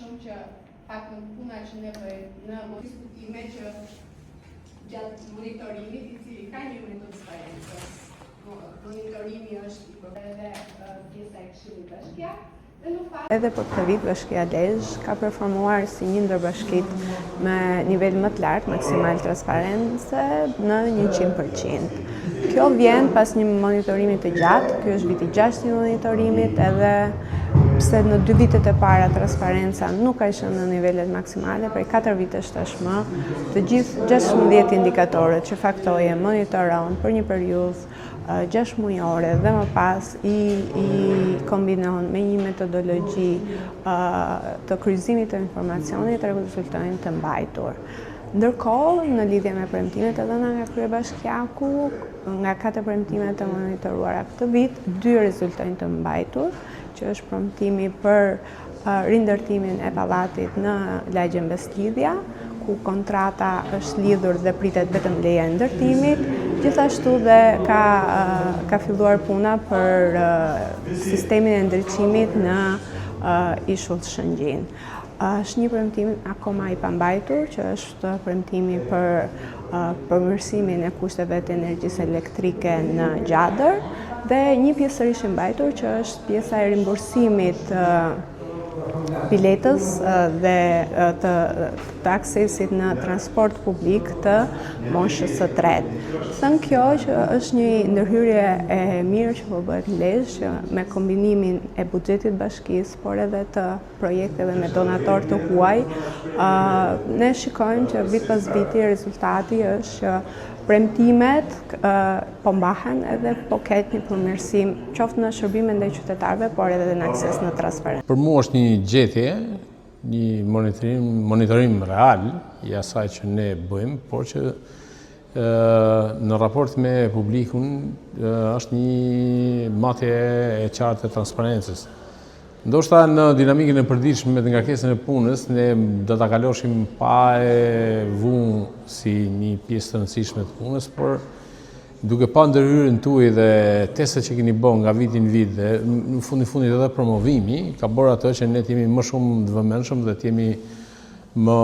shumë që pak në puna që ne bëjmë në diskutime që gjatë monitorimit, i cili ka një metodë transparencës. Monitorimi është edhe pjesa e Këshillit Bashkiak. Edhe për këtë vit Bashkia Lezhë ka performuar si një ndër bashkitë me nivel më të lartë maksimal transparence në 100%. Kjo vjen pas një monitorimi të gjatë, ky është viti 6 i monitorimit, edhe pse në 2 vitet e para transparenca nuk ka qenë në nivelet maksimale, prej 4 vitesh tashmë, të gjithë 16 indikatorët që faktoje monitoron për një periudhë 6 mujore dhe më pas i kombinohen me një metodologji të kryqëzimit të informacionit rezultojnë të mbajtur. Ndërkohë, në lidhje me premtimet e dhëna nga Kryebashkiaku, nga 4 premtimet të monitoruara këtë vit, 2 rezultojnë të mbajtur, që është premtimi për rindërtimin e pallatit në lagjen Beslidhja, ku kontrata është lidhur dhe pritet vetëm leja e ndërtimit, gjithashtu dhe ka filluar puna për sistemin e ndriçimit në ishull Shëngjin. Është një premtim akoma i pambajtur, që është premtimi për përmirësimin e kushteve të energjisë elektrike në Gjadër, dhe një pjesë sërish e mbajtur, që është pjesa e rimbursimit biletës dhe të aksesit në transport publik të moshës së tretë. Thënë kjo që është një ndërhyrje e mirë që po bëhet në Lezhë me kombinimin e buxhetit bashkisë, por edhe të projekteve me donator të huaj, ne shikojmë që vit pas viti rezultati është që premtimet po mbahen edhe po ketë një përmirësim qoftë në shërbime ndaj qytetarëve, por edhe në akses në transparencë. Për mua është një gjetje, një monitorim real i asaj që ne bëjmë, por që në raport me publikun është një matje e qartë e transparencës. Ndoshta në dinamikën e përditshme me ngarkesën e punës, ne do ta kaloshim pa e vënë si një pjesë të rëndësishme të punës, por duke pa ndërhyrjen tuaj dhe testet që keni bërë nga viti në vit dhe në fundit edhe promovimi, ka bërë atë që ne jemi më shumë të vëmendshëm dhe jemi më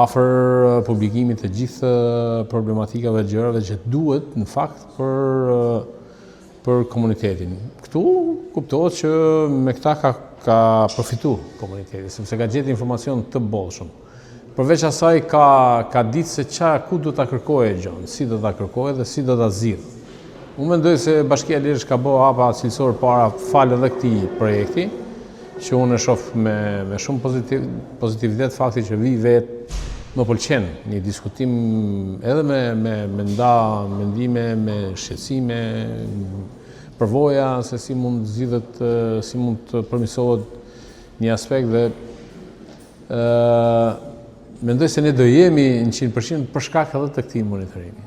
afër publikimit të gjithë problematikave të gjërave që duhet në fakt për komunitetin. Këtu kuptohet që me këta ka përfitu komuniteti, sepse ka gjetë informacion të bollshëm. Përveç asaj ka ditë se ku do ta kërkojë gjën, si do ta kërkojë dhe si do ta zgjidhë. Unë mendoj se Bashkia Lezhë ka bërë hapa cilësor para falë edhe këtij projekti, që unë e shoh me shumë pozitivitet fakti që vi vetë. Më pëlqen një diskutim edhe me mendime, me shqetësime, përvoja se si mund zgjidhet, si mund të përmirësohet një aspekt dhe mendoj se ne do jemi 100% për shkak edhe të këtij monitorimi.